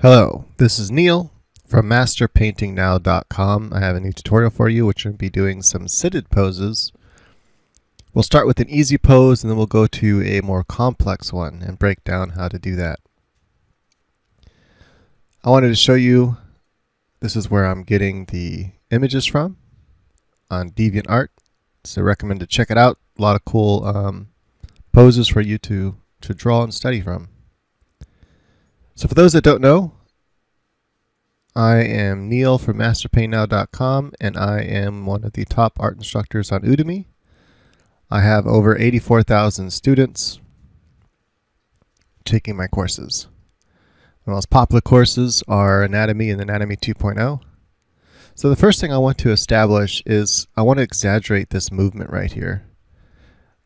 Hello, this is Neil from masterpaintingnow.com. I have a new tutorial for you, which will be doing some seated poses. We'll start with an easy pose and then we'll go to a more complex one and break down how to do that. I wanted to show you, this is where I'm getting the images from on DeviantArt, so I recommend to check it out. A lot of cool poses for you to draw and study from. So for those that don't know, I am Neil from masterpaintingnow.com and I am one of the top art instructors on Udemy. I have over 84,000 students taking my courses. The most popular courses are Anatomy and Anatomy 2.0. So the first thing I want to establish is I want to exaggerate this movement right here.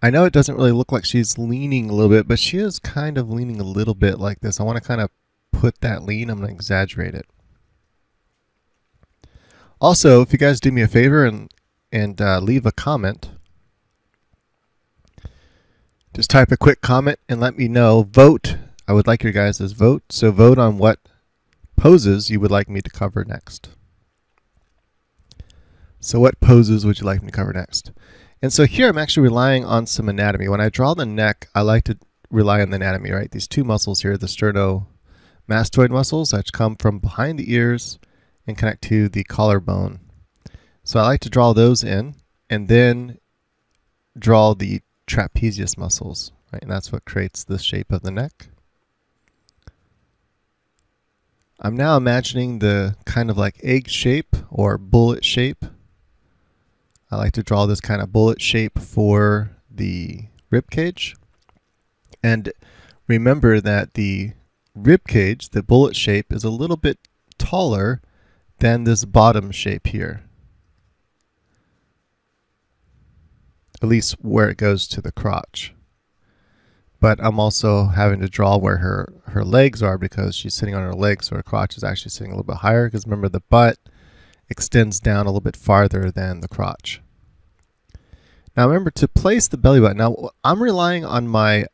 I know it doesn't really look like she's leaning a little bit, but she is kind of leaning a little bit like this. I want to kind of put that lean. I'm going to exaggerate it. Also, if you guys do me a favor and leave a comment, just type a quick comment and let me know. Vote. I would like your guys' vote. So vote on what poses you would like me to cover next. So what poses would you like me to cover next? And so here I'm actually relying on some anatomy. When I draw the neck, I like to rely on the anatomy, right? These two muscles here, the sternomastoid muscles that come from behind the ears and connect to the collarbone. So I like to draw those in and then draw the trapezius muscles, right? And that's what creates the shape of the neck. I'm now imagining the kind of like egg shape or bullet shape. I like to draw this kind of bullet shape for the rib cage. And remember that the rib cage, the bullet shape, is a little bit taller than this bottom shape here. At least where it goes to the crotch. But I'm also having to draw where her legs are because she's sitting on her legs, so her crotch is actually sitting a little bit higher, because remember the butt extends down a little bit farther than the crotch. Now remember to place the belly button. Now I'm relying on my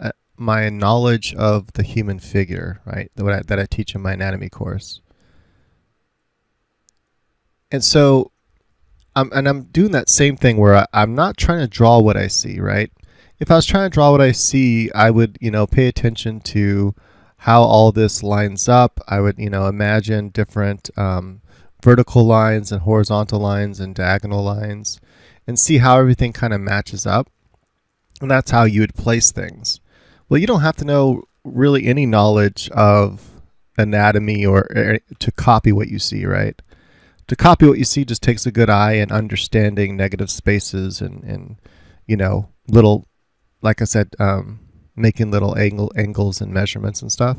knowledge of the human figure, right? That I teach in my anatomy course. And so I'm doing that same thing where I'm not trying to draw what I see, right? If I was trying to draw what I see, I would, pay attention to how all this lines up. I would, imagine different vertical lines and horizontal lines and diagonal lines and see how everything kind of matches up. And that's how you would place things. Well, you don't have to know really any knowledge of anatomy or to copy what you see, right? To copy what you see just takes a good eye and understanding negative spaces and little, like I said, making little angles and measurements and stuff.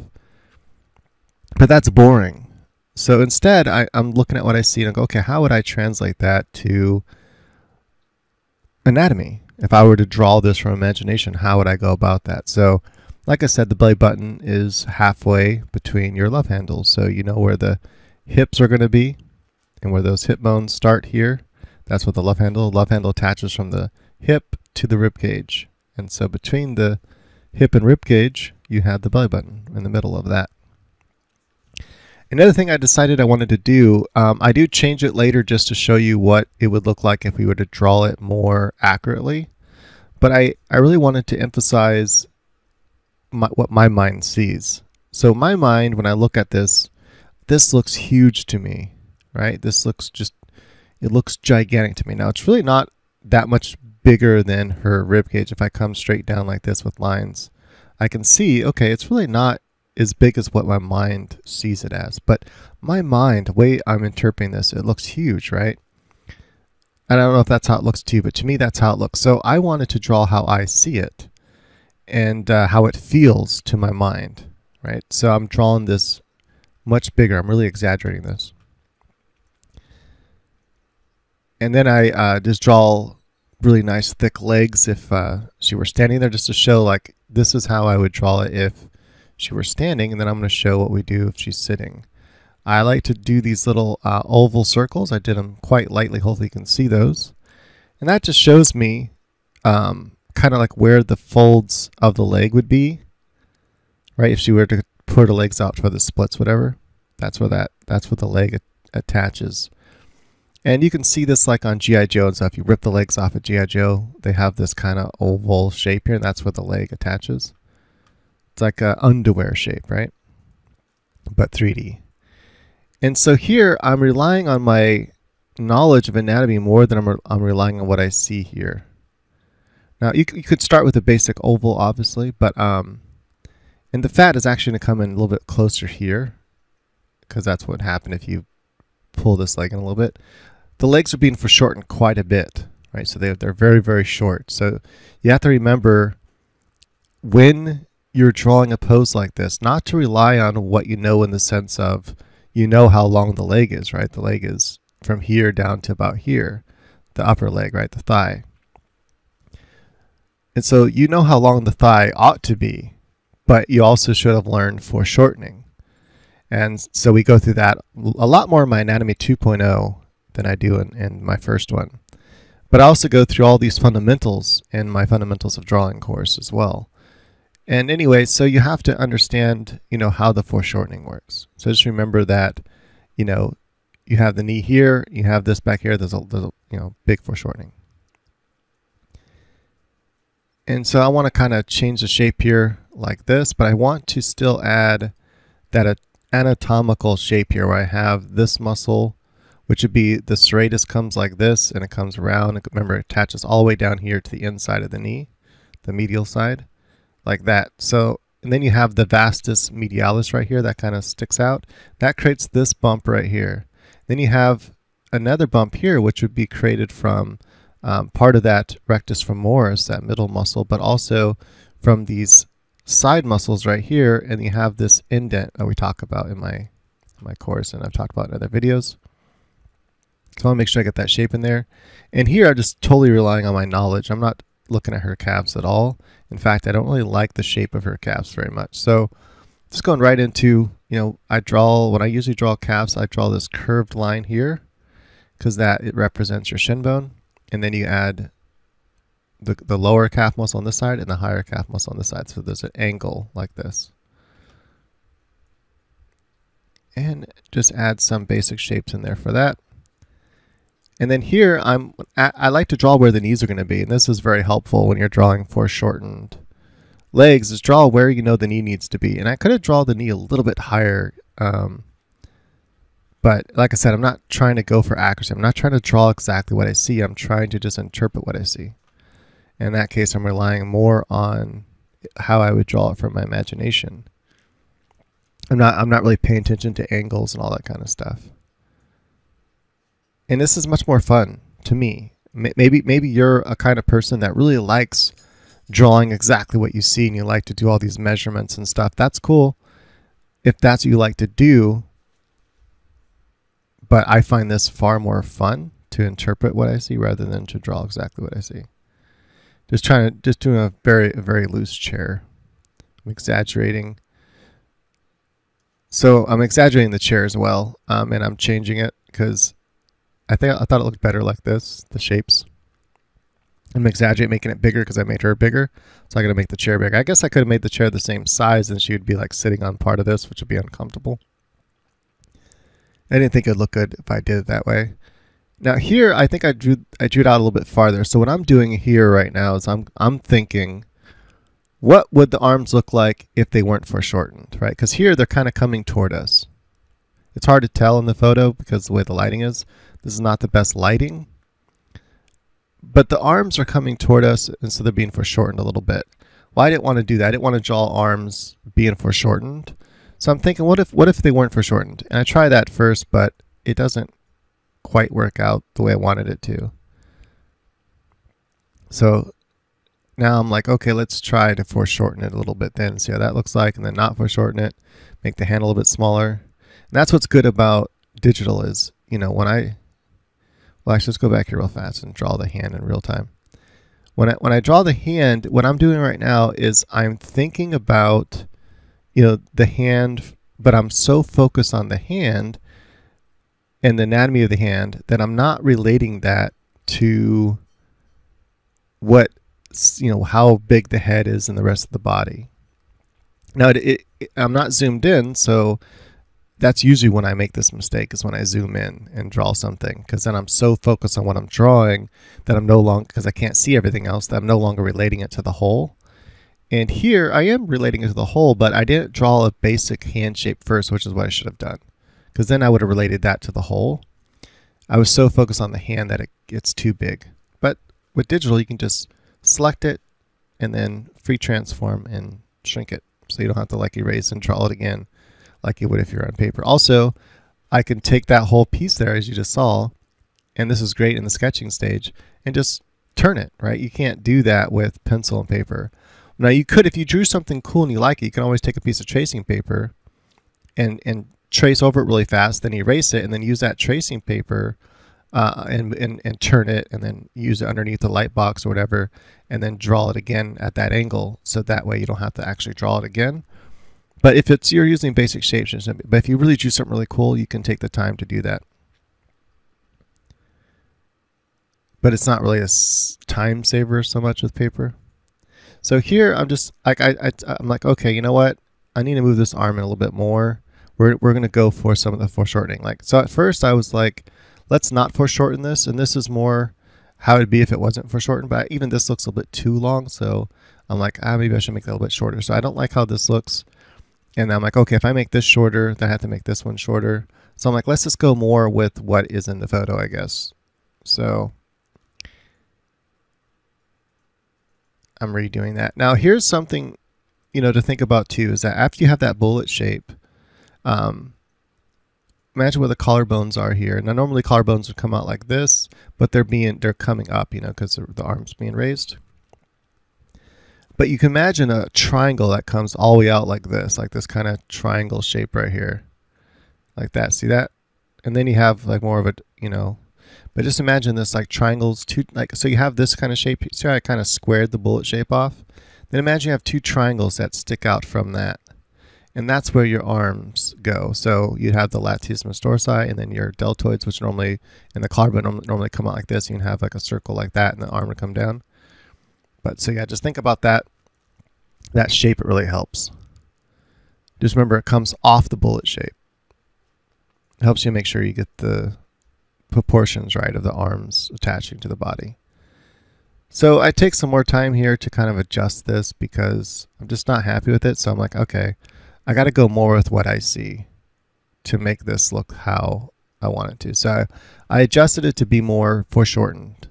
But that's boring. So instead, I'm looking at what I see and I go, okay, how would I translate that to anatomy? If I were to draw this from imagination, how would I go about that? So, like I said, the belly button is halfway between your love handles. So you know where the hips are going to be and where those hip bones start here. That's what the love handle attaches from the hip to the rib cage. And so between the hip and rib cage, you have the belly button in the middle of that. Another thing I decided I wanted to do, I do change it later just to show you what it would look like if we were to draw it more accurately. But I really wanted to emphasize what my mind sees. So my mind, when I look at this looks huge to me, right? This looks it looks gigantic to me. Now it's really not that much bigger than her rib cage. If I come straight down like this with lines, I can see, okay, it's really not as big as what my mind sees it as. But my mind, the way I'm interpreting this, it looks huge, right? And I don't know if that's how it looks to you, but to me, that's how it looks. So I wanted to draw how I see it and how it feels to my mind, right? So I'm drawing this much bigger. I'm really exaggerating this. And then I just draw really nice thick legs if she were standing there, just to show like this is how I would draw it if she were standing, and then I'm going to show what we do if she's sitting. I like to do these little oval circles. I did them quite lightly. Hopefully you can see those. And that just shows me kind of like where the folds of the leg would be, right? If she were to put her legs out for the splits, whatever. That's where the leg attaches. And you can see this like on G.I. Joe and stuff. You rip the legs off of G.I. Joe, they have this kind of oval shape here, and that's where the leg attaches. It's like a underwear shape, right? But 3D. And so here I'm relying on my knowledge of anatomy more than I'm relying on what I see here. Now you could start with a basic oval, obviously, but and the fat is actually going to come in a little bit closer here, because that's what would happen if you pull this leg in a little bit. The legs are being foreshortened quite a bit, right? So they're very, very short. So you have to remember when you're drawing a pose like this, not to rely on what you know in the sense of, you know how long the leg is, right? The leg is from here down to about here, the upper leg, right? The thigh. And so you know how long the thigh ought to be, but you also should have learned foreshortening. And so we go through that a lot more in my Anatomy 2.0 than I do in my first one. But I also go through all these fundamentals in my Fundamentals of Drawing course as well. And anyway, so you have to understand, how the foreshortening works. So just remember that, you have the knee here, you have this back here, there's a big foreshortening. And so I want to kind of change the shape here like this, but I want to still add that anatomical shape here where I have this muscle, which would be the serratus comes like this and it comes around. And remember, it attaches all the way down here to the inside of the knee, the medial side, like that. So, and then you have the vastus medialis right here that kind of sticks out. That creates this bump right here. Then you have another bump here, which would be created from part of that rectus femoris, that middle muscle, but also from these side muscles right here. And you have this indent that we talk about in my course, and I've talked about in other videos. So I want to make sure I get that shape in there. And here I'm just totally relying on my knowledge. I'm not looking at her calves at all. In fact, I don't really like the shape of her calves very much. So just going right into, when I usually draw calves, I draw this curved line here because it represents your shin bone. And then you add the lower calf muscle on this side and the higher calf muscle on this side. So there's an angle like this. And just add some basic shapes in there for that. And then here, I like to draw where the knees are going to be. And this is very helpful when you're drawing foreshortened legs, is draw where you know the knee needs to be. And I could have drawn the knee a little bit higher. But like I said, I'm not trying to go for accuracy. I'm not trying to draw exactly what I see. I'm trying to just interpret what I see. In that case, I'm relying more on how I would draw it from my imagination. I'm not really paying attention to angles and all that kind of stuff. And this is much more fun to me. Maybe you're a kind of person that really likes drawing exactly what you see and you like to do all these measurements and stuff. That's cool if that's what you like to do. But I find this far more fun to interpret what I see rather than to draw exactly what I see. Just doing a very loose chair. I'm exaggerating. So I'm exaggerating the chair as well, and I'm changing it because I thought it looked better like this, the shapes. I'm exaggerating, making it bigger because I made her bigger. So I got to make the chair bigger. I guess I could have made the chair the same size and she would be like sitting on part of this, which would be uncomfortable. I didn't think it would look good if I did it that way. Now here, I think I drew it out a little bit farther. So what I'm doing here right now is I'm thinking, what would the arms look like if they weren't foreshortened, right? Because here they're kind of coming toward us. It's hard to tell in the photo because the way the lighting is. This is not the best lighting. But the arms are coming toward us, and so they're being foreshortened a little bit. Well, I didn't want to do that. I didn't want to draw arms being foreshortened. So I'm thinking, what if they weren't foreshortened? And I try that first, but it doesn't quite work out the way I wanted it to. So now I'm like, okay, let's try to foreshorten it a little bit then, see how that looks like, and then not foreshorten it, make the hand a little bit smaller. And that's what's good about digital is, when well, actually, let's go back here real fast and draw the hand in real time. When I draw the hand, what I'm doing right now is I'm thinking about, the hand, but I'm so focused on the hand and the anatomy of the hand that I'm not relating that to what, how big the head is and the rest of the body. Now, I'm not zoomed in, so that's usually when I make this mistake, is when I zoom in and draw something, because then I'm so focused on what I'm drawing that I'm no longer, because I can't see everything else, that I'm no longer relating it to the whole. And here I am relating it to the whole, but I didn't draw a basic hand shape first, which is what I should have done, because then I would have related that to the whole. I was so focused on the hand that it's too big. But with digital, you can just select it and then free transform and shrink it, so you don't have to like erase and draw it again like you would if you're on paper. Also, I can take that whole piece there, as you just saw, and this is great in the sketching stage, and just turn it, right? You can't do that with pencil and paper. Now you could, if you drew something cool and you like it, you can always take a piece of tracing paper and trace over it really fast, then erase it, and then use that tracing paper and turn it, and then use it underneath the light box or whatever, and then draw it again at that angle, so that way you don't have to actually draw it again. But if you're using basic shapes, but if you really drew something really cool, you can take the time to do that. But it's not really a time saver so much with paper. So here I'm just like I'm like, okay, you know what? I need to move this arm in a little bit more. We're gonna go for some of the foreshortening. Like, so at first I was like, let's not foreshorten this, and this is more how it'd be if it wasn't foreshortened. But even this looks a little bit too long, so I'm like, maybe I should make that a little bit shorter. So I don't like how this looks. And I'm like, okay, if I make this shorter, then I have to make this one shorter. So I'm like, let's just go more with what is in the photo, I guess. So I'm redoing that. Now here's something, to think about too, is that after you have that bullet shape, imagine where the collarbones are here. Now normally collarbones would come out like this, but they're coming up, because the arm's being raised. But you can imagine a triangle that comes all the way out like this kind of triangle shape right here, like that. See that? And then you have like more of a, but just imagine this like triangles, so you have this kind of shape. See how I kind of squared the bullet shape off? Then imagine you have two triangles that stick out from that. And that's where your arms go. So you'd have the latissimus dorsi, and then your deltoids, which normally, and the collarbone normally come out like this. You can have like a circle like that, and the arm would come down. But so yeah, just think about that shape. It really helps. Just remember, it comes off the bullet shape. It helps you make sure you get the proportions right of the arms attaching to the body. So I take some more time here to kind of adjust this, because I'm just not happy with it. So I'm like, okay, I got to go more with what I see to make this look how I want it to. So I adjusted it to be more foreshortened.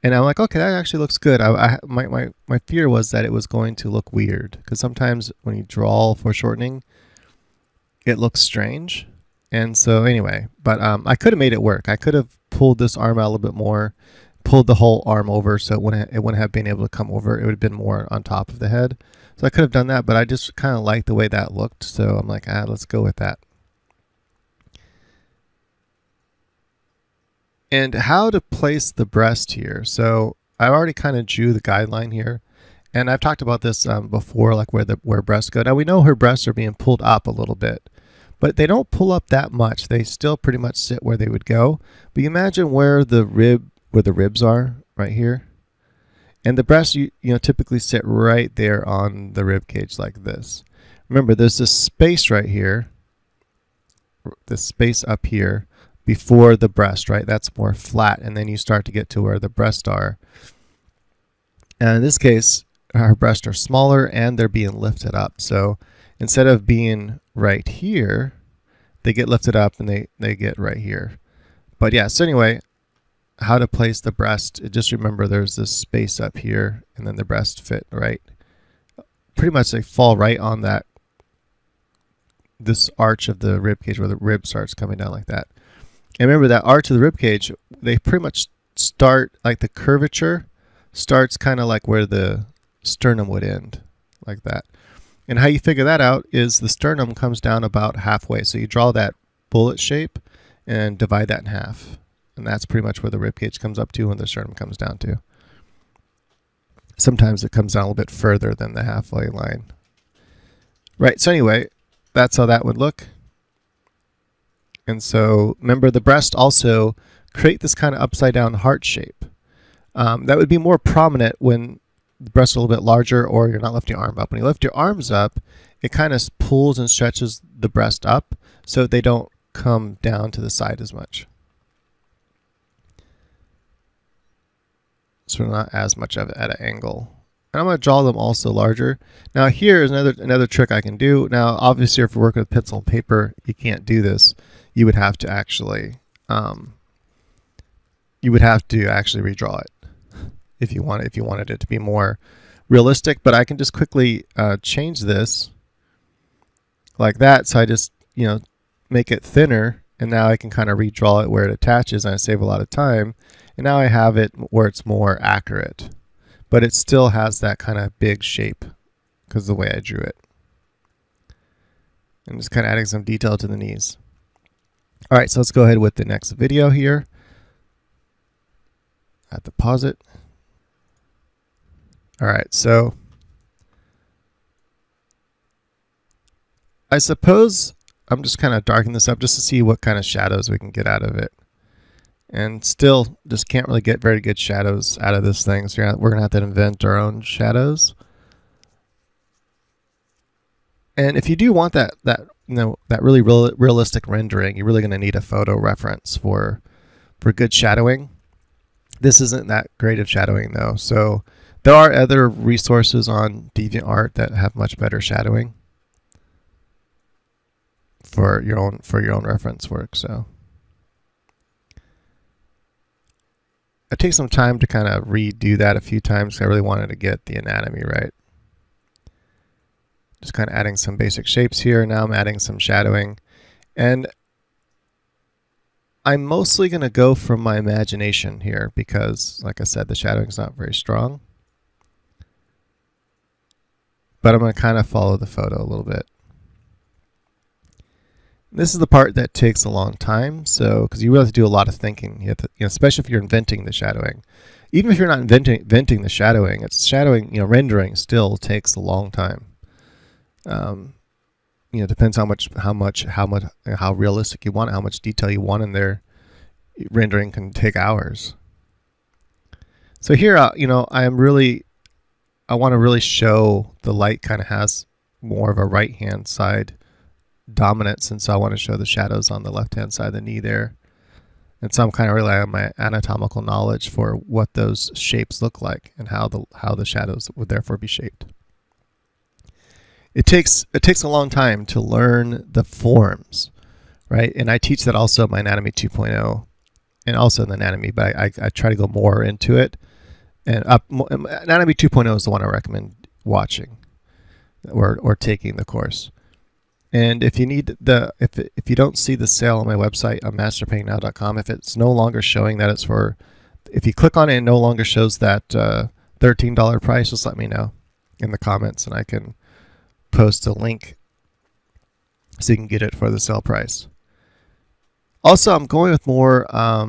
And I'm like, okay, that actually looks good. My fear was that it was going to look weird, because sometimes when you draw foreshortening, it looks strange. And so anyway, but I could have made it work. I could have pulled this arm out a little bit more, pulled the whole arm over, so it wouldn't have been able to come over. It would have been more on top of the head. So I could have done that, but I just kind of liked the way that looked. So I'm like, let's go with that. And how to place the breast here. So I already kind of drew the guideline here, and I've talked about this before, like where breasts go. Now we know her breasts are being pulled up a little bit, but they don't pull up that much. They still pretty much sit where they would go. But you imagine where the ribs are, right here, and the breasts you typically sit right there on the rib cage like this. Remember, there's this space right here, this space up here before the breast, right? That's more flat, and then you start to get to where the breasts are. And in this case, our breasts are smaller and they're being lifted up. So instead of being right here, they get lifted up and they get right here. But yeah, so anyway, how to place the breast, just remember there's this space up here, and then the breast fit right. Pretty much they fall right on this arch of the rib cage where the rib starts coming down like that. And remember that arch of the rib cage, they pretty much start, like the curvature starts kind of like where the sternum would end, like that. And how you figure that out is the sternum comes down about halfway. So you draw that bullet shape and divide that in half. And that's pretty much where the rib cage comes up to and the sternum comes down to. Sometimes it comes down a little bit further than the halfway line. Right, so anyway, that's how that would look. And so remember, the breast also create this kind of upside down heart shape. That would be more prominent when the breast a little bit larger, or you're not lifting your arm up. When you lift your arms up, it kind of pulls and stretches the breast up so they don't come down to the side as much. So not as much of it at an angle. And I'm going to draw them also larger. Now here is another trick I can do. Now obviously if you're working with pencil and paper, you can't do this. You would have to actually redraw it if you wanted it to be more realistic. But I can just quickly change this like that. So I just make it thinner, and now I can kind of redraw it where it attaches, and I save a lot of time. And now I have it where it's more accurate, but it still has that kind of big shape because of the way I drew it. And just kind of adding some detail to the knees. All right, so let's go ahead with the next video here. I have to pause it. All right, so I suppose I'm just kind of darkening this up just to see what kind of shadows we can get out of it. And still just can't really get very good shadows out of this thing. So we're going to have to invent our own shadows. And if you do want that really realistic rendering, you're really going to need a photo reference for good shadowing. This isn't that great of shadowing though. So there are other resources on DeviantArt that have much better shadowing for your own reference work. So it takes some time to kind of redo that a few times because I really wanted to get the anatomy right. Just kind of adding some basic shapes here. Now I'm adding some shadowing, and I'm mostly going to go from my imagination here because, like I said, the shadowing is not very strong. But I'm going to kind of follow the photo a little bit. This is the part that takes a long time, so because you really have to do a lot of thinking. You have to, especially if you're inventing the shadowing. Even if you're not inventing the shadowing, rendering still takes a long time. Depends how realistic you want it, how much detail you want in there. Rendering can take hours. So here, I want to really show the light kind of has more of a right-hand side dominance, and so I want to show the shadows on the left-hand side of the knee there. And so I'm kind of relying on my anatomical knowledge for what those shapes look like and how the shadows would therefore be shaped. It takes a long time to learn the forms, right? And I teach that also in my Anatomy 2.0 and also in the anatomy, but I try to go more into it. And Anatomy 2.0 is the one I recommend watching or taking the course. And if you need if you don't see the sale on my website on masterpaintingnow.com, if it's no longer showing that it's for, if you click on it and no longer shows that $13 price, just let me know in the comments and I can post a link so you can get it for the sale price. Also, I'm going with more a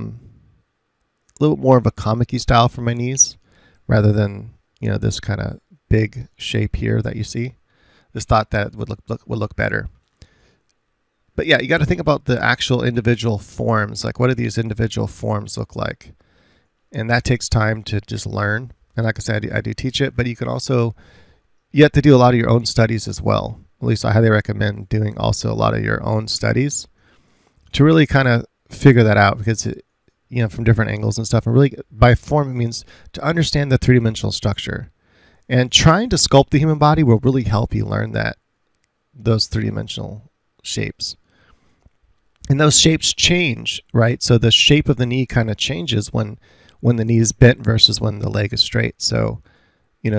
little more of a comic-y style for my knees rather than this kind of big shape here that you see. Just thought that would look better. But yeah, you got to think about the actual individual forms. Like, what do these individual forms look like? And that takes time to just learn. And like I said, I do teach it, but you can also, you have to do a lot of your own studies as well. At least I highly recommend doing also a lot of your own studies to really kind of figure that out, because from different angles and stuff. And really, by form, it means to understand the three-dimensional structure. And trying to sculpt the human body will really help you learn those three-dimensional shapes. And those shapes change, right? So the shape of the knee kind of changes when the knee is bent versus when the leg is straight. So,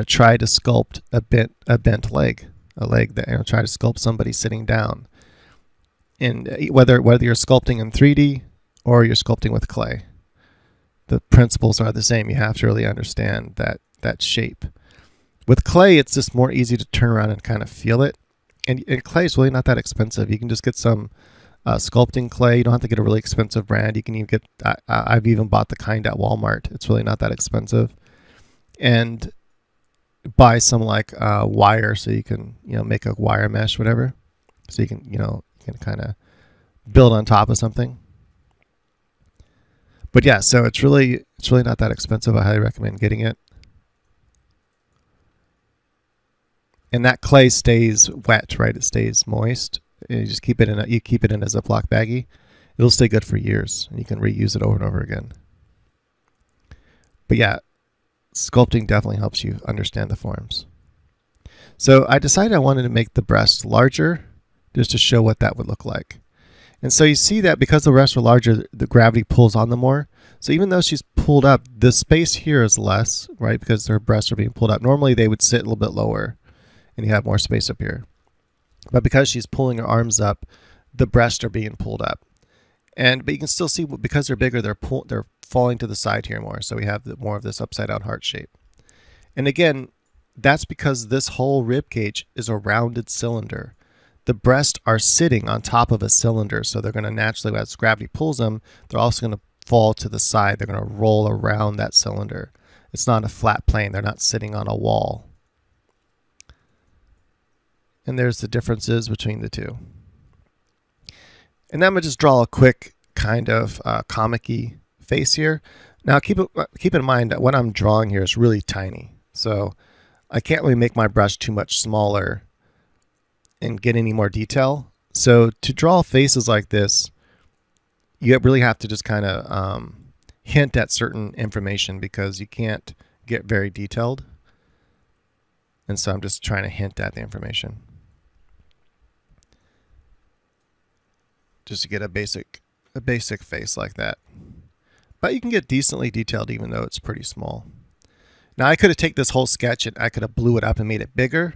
try to sculpt a bent leg, a leg that, try to sculpt somebody sitting down. And whether you're sculpting in 3D or you're sculpting with clay, the principles are the same. You have to really understand that shape. With clay, it's just more easy to turn around and kind of feel it. And clay is really not that expensive. You can just get some sculpting clay. You don't have to get a really expensive brand. You can even get, I've even bought the kind at Walmart. It's really not that expensive. And buy some wire so you can, make a wire mesh, whatever. So you can, kind of build on top of something. But yeah, so it's really not that expensive. I highly recommend getting it. And that clay stays wet, right? It stays moist. And you just keep it in you keep it in a Ziploc baggie. It'll stay good for years, and you can reuse it over and over again. But yeah, sculpting definitely helps you understand the forms. So I decided I wanted to make the breast larger just to show what that would look like. And so you see that because the breasts are larger, the gravity pulls on them more. So even though she's pulled up, the space here is less, right? Because her breasts are being pulled up. Normally they would sit a little bit lower and you have more space up here. But because she's pulling her arms up, the breasts are being pulled up. But you can still see, because they're bigger, they're falling to the side here more. So we have more of this upside down heart shape. And again, that's because this whole rib cage is a rounded cylinder. The breasts are sitting on top of a cylinder, so they're going to naturally, as gravity pulls them, they're also going to fall to the side. They're going to roll around that cylinder. It's not a flat plane. They're not sitting on a wall. And there's the differences between the two. And then I'm going to just draw a quick kind of comic-y face here. Now keep in mind that what I'm drawing here is really tiny. So I can't really make my brush too much smaller and get any more detail. So to draw faces like this, you really have to just kind of hint at certain information, because you can't get very detailed. And so I'm just trying to hint at the information, just to get a basic face like that. But you can get decently detailed even though it's pretty small. Now I could have taken this whole sketch and I could have blew it up and made it bigger,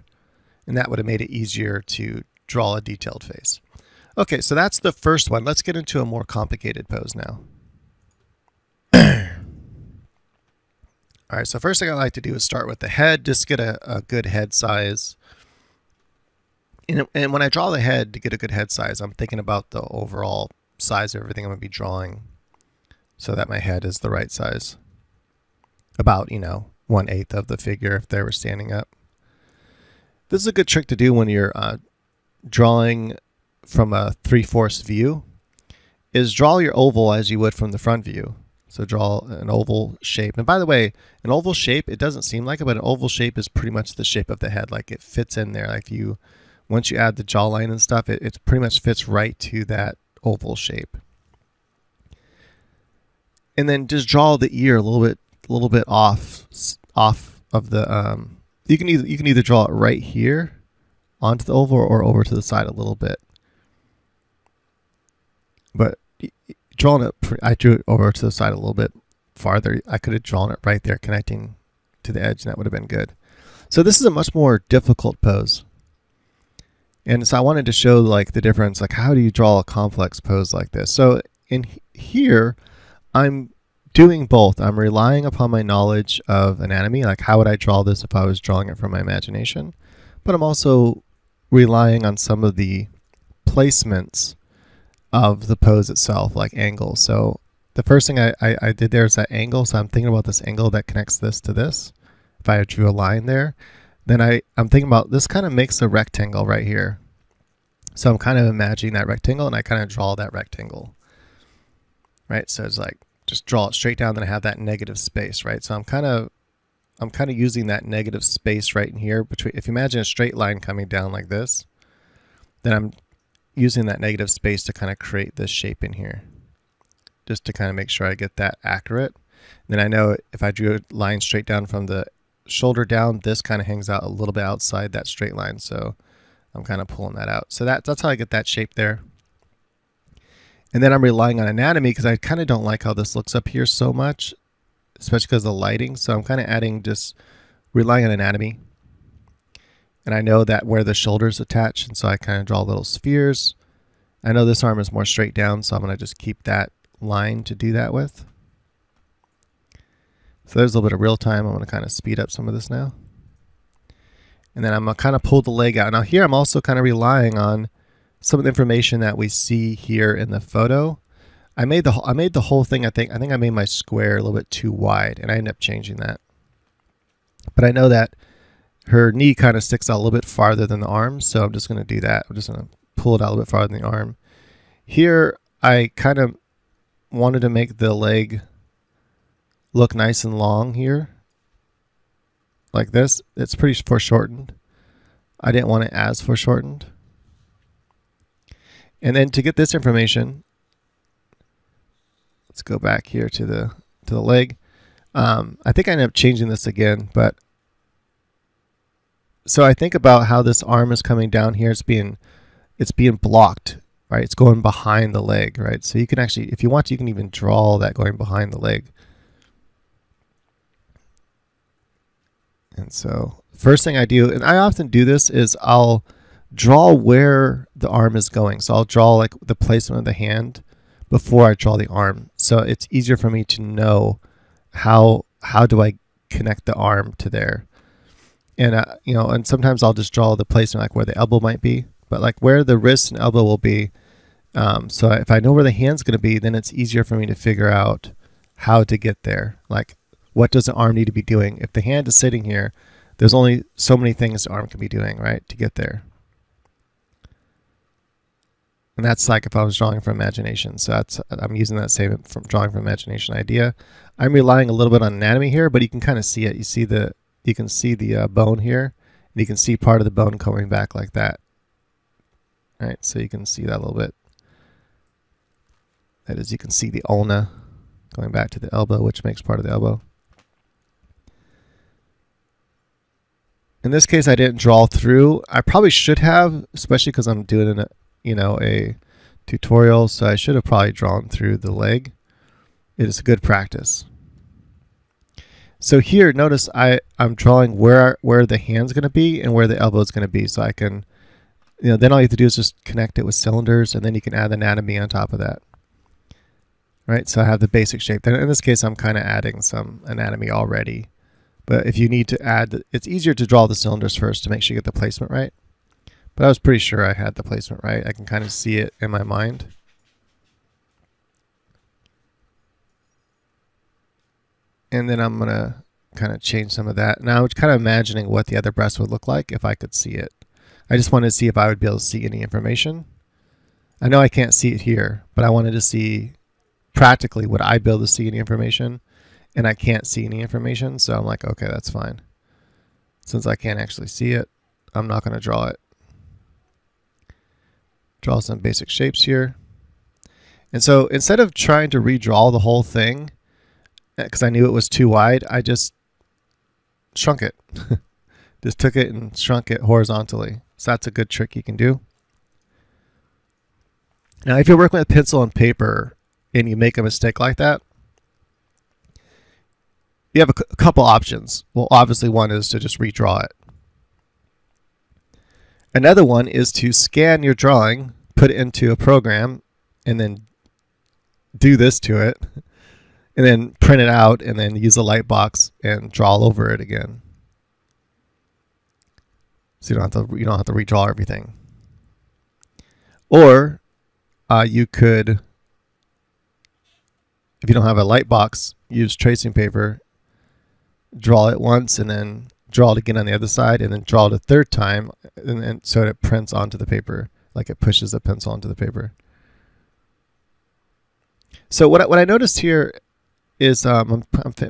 and that would have made it easier to draw a detailed face. Okay, so that's the first one. Let's get into a more complicated pose now. All right, so first thing I like to do is start with the head, just get a good head size. And when I draw the head to get a good head size, I'm thinking about the overall size of everything I'm going to be drawing, so that my head is the right size. About, 1/8 of the figure if they were standing up. This is a good trick to do when you're drawing from a 3/4 view, is draw your oval as you would from the front view. So draw an oval shape. And by the way, an oval shape, it doesn't seem like it, but an oval shape is pretty much the shape of the head. Like it fits in there. Like once you add the jawline and stuff, it pretty much fits right to that oval shape. And then just draw the ear a little bit off of the you can either draw it right here onto the oval or over to the side a little bit. But drawing it, I drew it over to the side a little bit farther. I could have drawn it right there connecting to the edge, and that would have been good. So this is a much more difficult pose. And so I wanted to show like the difference, like how do you draw a complex pose like this? So in here, I'm doing both. I'm relying upon my knowledge of anatomy, like how would I draw this if I was drawing it from my imagination? But I'm also relying on some of the placements of the pose itself, like angles. So the first thing I did there is that angle. So I'm thinking about this angle that connects this to this. If I drew a line there, then I'm thinking about this kind of makes a rectangle right here. So I'm kind of imagining that rectangle, and I kind of draw that rectangle. Right? So it's like just draw it straight down, then I have that negative space, right? So I'm kind of using that negative space right in here between. If you imagine a straight line coming down like this, then I'm using that negative space to kind of create this shape in here, just to kind of make sure I get that accurate. And then I know if I drew a line straight down from the shoulder down, this kind of hangs out a little bit outside that straight line, so I'm kind of pulling that out. So that's how I get that shape there. And then I'm relying on anatomy because I kind of don't like how this looks up here so much, especially because of the lighting. So I'm kind of just relying on anatomy. And I know that where the shoulders attach, and so I kind of draw little spheres. I know this arm is more straight down, so I'm going to just keep that line to do that with. So there's a little bit of real time. I'm going to kind of speed up some of this now. And then I'm going to kind of pull the leg out. Now here I'm also kind of relying on some of the information that we see here in the photo. I made the whole thing, I think I made my square a little bit too wide, and I ended up changing that. But I know that her knee kind of sticks out a little bit farther than the arm, so I'm just going to do that. I'm just going to pull it out a little bit farther than the arm. Here, I kind of wanted to make the leg look nice and long here, like this. It's pretty foreshortened. I didn't want it as foreshortened. And then to get this information, let's go back here to the leg. I think I ended up changing this again, but so I think about how this arm is coming down here. It's being blocked, right? It's going behind the leg, right? So you can actually, if you want to, you can even draw that going behind the leg. And so first thing I do, and I often do this, is I'll draw where the arm is going. So I'll draw like the placement of the hand before I draw the arm. So it's easier for me to know how do I connect the arm to there. And you know, and sometimes I'll just draw the placement like where the elbow might be, but like where the wrist and elbow will be. So if I know where the hand's going to be, then it's easier for me to figure out how to get there. Like, what does the arm need to be doing? If the hand is sitting here, there's only so many things the arm can be doing, right, to get there. And that's like if I was drawing from imagination. So I'm using that same from drawing from imagination idea. I'm relying a little bit on anatomy here, but you can kind of see it. You can see the bone here, and you can see part of the bone coming back like that. All right, so you can see that a little bit. That is, you can see the ulna going back to the elbow, which makes part of the elbow. In this case, I didn't draw through. I probably should have, especially because I'm doing a tutorial, so I should have probably drawn through the leg. It is a good practice. So here, notice I'm drawing where the hand's going to be and where the elbow is going to be, so I can, then all you have to do is just connect it with cylinders, and then you can add the anatomy on top of that. Right, so I have the basic shape. Then in this case, I'm kind of adding some anatomy already. But if you need to add, it's easier to draw the cylinders first to make sure you get the placement right. But I was pretty sure I had the placement right. I can kind of see it in my mind. And then I'm going to kind of change some of that. Now I'm kind of imagining what the other breast would look like if I could see it. I just wanted to see if I would be able to see any information. I know I can't see it here, but I wanted to see practically would I be able to see any information, and I can't see any information, so I'm like, okay, that's fine. Since I can't actually see it, I'm not going to draw it. Draw some basic shapes here. And so instead of trying to redraw the whole thing, because I knew it was too wide, I just shrunk it. Just took it and shrunk it horizontally. So that's a good trick you can do. Now, if you're working with pencil and paper and you make a mistake like that, you have a couple options. Well, obviously one is to just redraw it. Another one is to scan your drawing, put it into a program, and then do this to it, and then print it out, and then use a light box and draw all over it again. So you don't have to redraw everything. Or you could, if you don't have a light box, use tracing paper, draw it once, and then draw it again on the other side, and then draw it a third time, and so it prints onto the paper, like it pushes the pencil onto the paper. So what I noticed here is I'm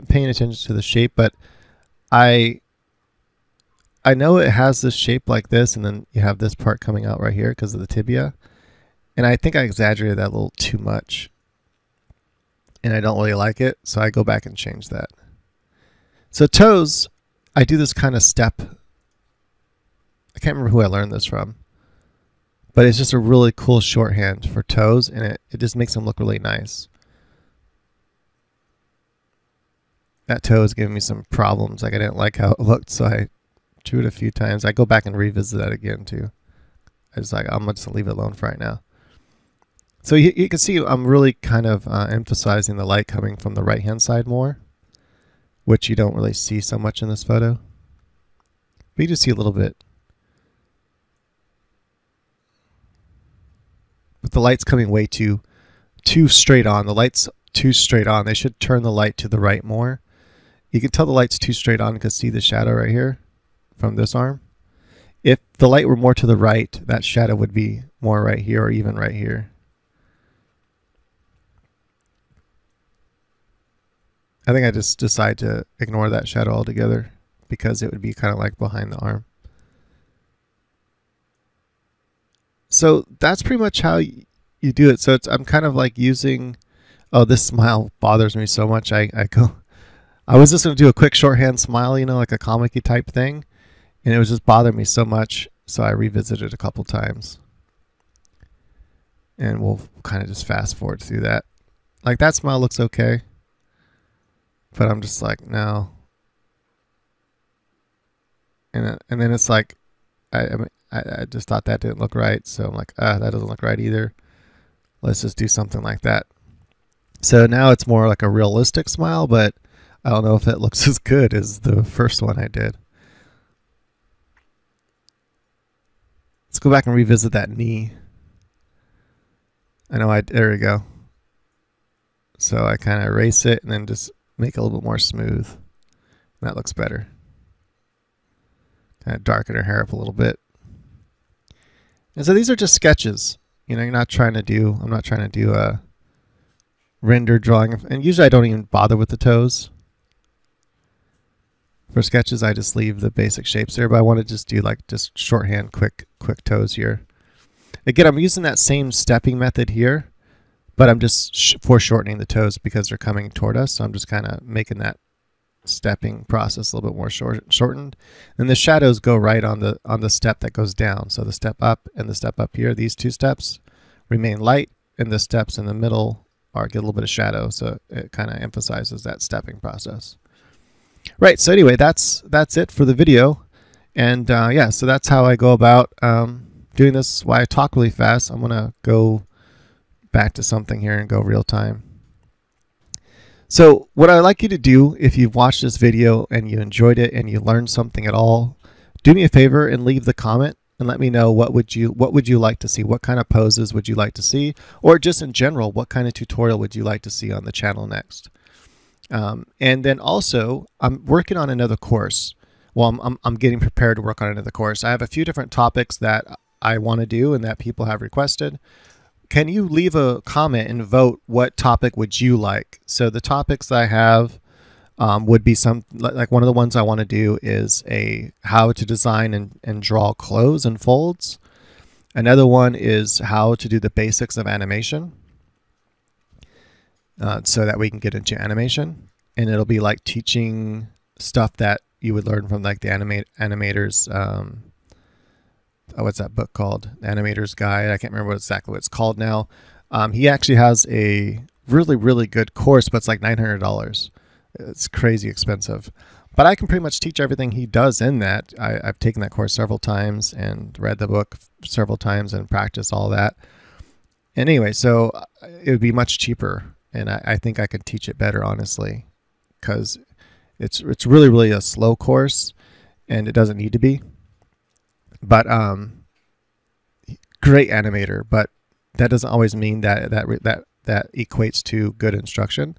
paying attention to the shape, but I know it has this shape like this, and then you have this part coming out right here because of the tibia, and I think I exaggerated that a little too much, and I don't really like it, so I go back and change that. So toes, I do this kind of step. I can't remember who I learned this from, but it's just a really cool shorthand for toes, and it just makes them look really nice. That toe is giving me some problems. Like, I didn't like how it looked, so I drew it a few times. I go back and revisit that again too. I was like, I'm just gonna leave it alone for right now. So you can see I'm really kind of emphasizing the light coming from the right hand side more, which you don't really see so much in this photo. But you just see a little bit. But the light's coming way too straight on. The light's too straight on. They should turn the light to the right more. You can tell the light's too straight on because see the shadow right here from this arm? If the light were more to the right, that shadow would be more right here or even right here. I think I just decide to ignore that shadow altogether because it would be kind of like behind the arm. So that's pretty much how you do it. So I'm kind of like using, oh, this smile bothers me so much. I was just going to do a quick shorthand smile, you know, like a comic-y type thing. And it was just bothering me so much. So I revisited a couple times. And we'll kind of just fast forward through that. Like that smile looks okay. But I'm just like, no. And then it's like, I just thought that didn't look right. So I'm like, that doesn't look right either. Let's just do something like that. So now it's more like a realistic smile, but I don't know if it looks as good as the first one I did. Let's go back and revisit that knee. I know there we go. So I kind of erase it and then just make it a little bit more smooth. That looks better. Kind of darken her hair up a little bit. And so these are just sketches. You know, I'm not trying to do a render drawing. And usually I don't even bother with the toes. For sketches, I just leave the basic shapes there, but I want to just do like just shorthand quick toes here. Again, I'm using that same stepping method here, but I'm just foreshortening the toes because they're coming toward us. So I'm just kind of making that stepping process a little bit more shortened. And the shadows go right on the step that goes down. So the step up and the step up here, these two steps remain light, and the steps in the middle get a little bit of shadow. So it kind of emphasizes that stepping process. Right, so anyway, that's it for the video. And yeah, so that's how I go about doing this. Why I talk really fast. I'm going to go back to something here and go real time. So what I'd like you to do, if you've watched this video and you enjoyed it and you learned something at all, do me a favor and leave the comment and let me know what would you like to see? What kind of poses would you like to see? Or just in general, what kind of tutorial would you like to see on the channel next? And then also, I'm working on another course. Well, I'm getting prepared to work on another course. I have a few different topics that I want to do and that people have requested. Can you leave a comment and vote what topic would you like? So the topics that I have would be like one of the ones I want to do is how to design and draw clothes and folds. Another one is how to do the basics of animation. So that we can get into animation, and it'll be like teaching stuff that you would learn from like the animators. What's that book called? The Animator's Guide. I can't remember exactly what it's called now. He actually has a really good course, but it's like $900. It's crazy expensive. But I can pretty much teach everything he does in that. I've taken that course several times and read the book several times and practiced all that. And anyway, so it would be much cheaper. And I think I could teach it better, honestly, because it's really a slow course, and it doesn't need to be. But great animator, but that doesn't always mean that equates to good instruction.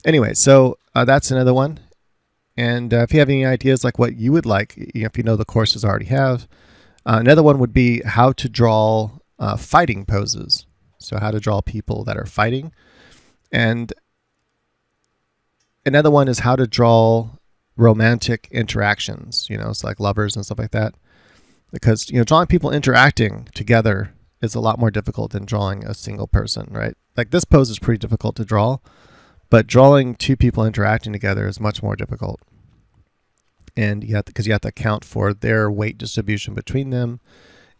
Anyway, so that's another one. And if you have any ideas like what you would like, if you know the courses I already have, another one would be how to draw fighting poses. So how to draw people that are fighting. And another one is how to draw romantic interactions, it's like lovers and stuff like that. Because, drawing people interacting together is a lot more difficult than drawing a single person, right? Like this pose is pretty difficult to draw, but drawing two people interacting together is much more difficult. And because you have to account for their weight distribution between them.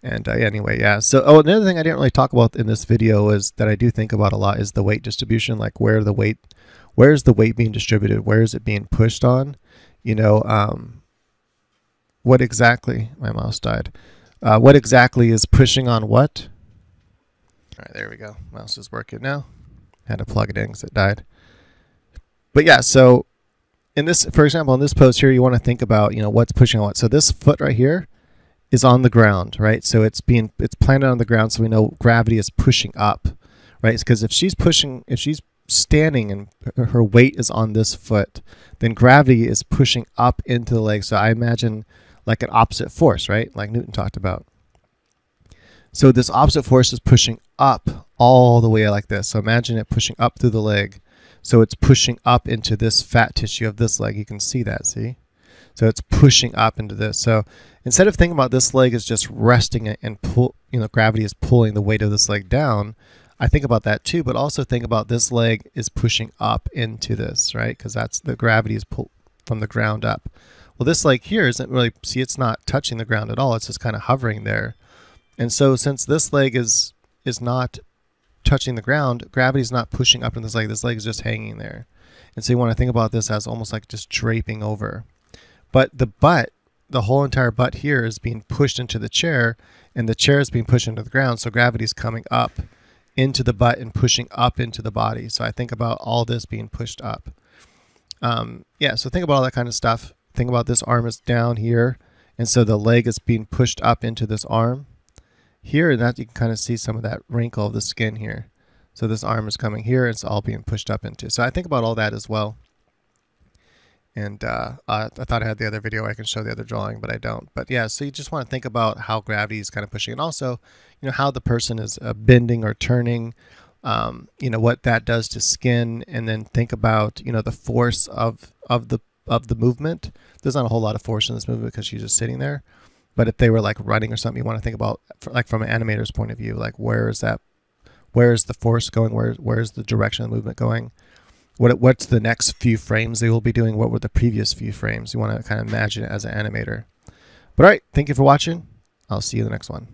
And anyway, yeah. So, another thing I didn't really talk about in this video is that I do think about a lot is the weight distribution, like where's the weight being distributed? Where is it being pushed on? What exactly, my mouse died. What exactly is pushing on what? All right, there we go. Mouse is working now. Had to plug it in because it died. But yeah, so for example, in this pose here, you want to think about, what's pushing on what. So this foot right here is on the ground, right? So it's planted on the ground, so we know gravity is pushing up, right? Because if she's standing and her weight is on this foot, then gravity is pushing up into the leg. So I imagine like an opposite force, right? Like Newton talked about. So this opposite force is pushing up all the way like this. So imagine it pushing up through the leg. So it's pushing up into this fat tissue of this leg. You can see that, see? So it's pushing up into this. So instead of thinking about this leg as just resting it and pull, gravity is pulling the weight of this leg down, I think about that too, but also think about this leg is pushing up into this, right? Because that's the gravity is pulled from the ground up. Well, this leg here isn't really, see, it's not touching the ground at all. It's just kind of hovering there. And so since this leg is not touching the ground, gravity is not pushing up in this leg is just hanging there. And so you want to think about this as almost like just draping over. But the butt, the whole entire butt here is being pushed into the chair, and the chair is being pushed into the ground, so gravity is coming up into the butt and pushing up into the body. So I think about all this being pushed up. Yeah, so think about all that kind of stuff. Think about this arm is down here, and so the leg is being pushed up into this arm here, and that you can kind of see some of that wrinkle of the skin here. So this arm is coming here, and it's all being pushed up into. So I think about all that as well. And I thought I had the other video I can show the other drawing, but I don't. But yeah, so you just want to think about how gravity is kind of pushing, and also, how the person is bending or turning, what that does to skin, and then think about, the force of the movement. There's not a whole lot of force in this movement because she's just sitting there. But if they were like running or something, you want to think about, like from an animator's point of view, like where is the force going? Where's the direction of the movement going? What's the next few frames they will be doing? What were the previous few frames? You want to kind of imagine it as an animator. But all right, thank you for watching. I'll see you in the next one.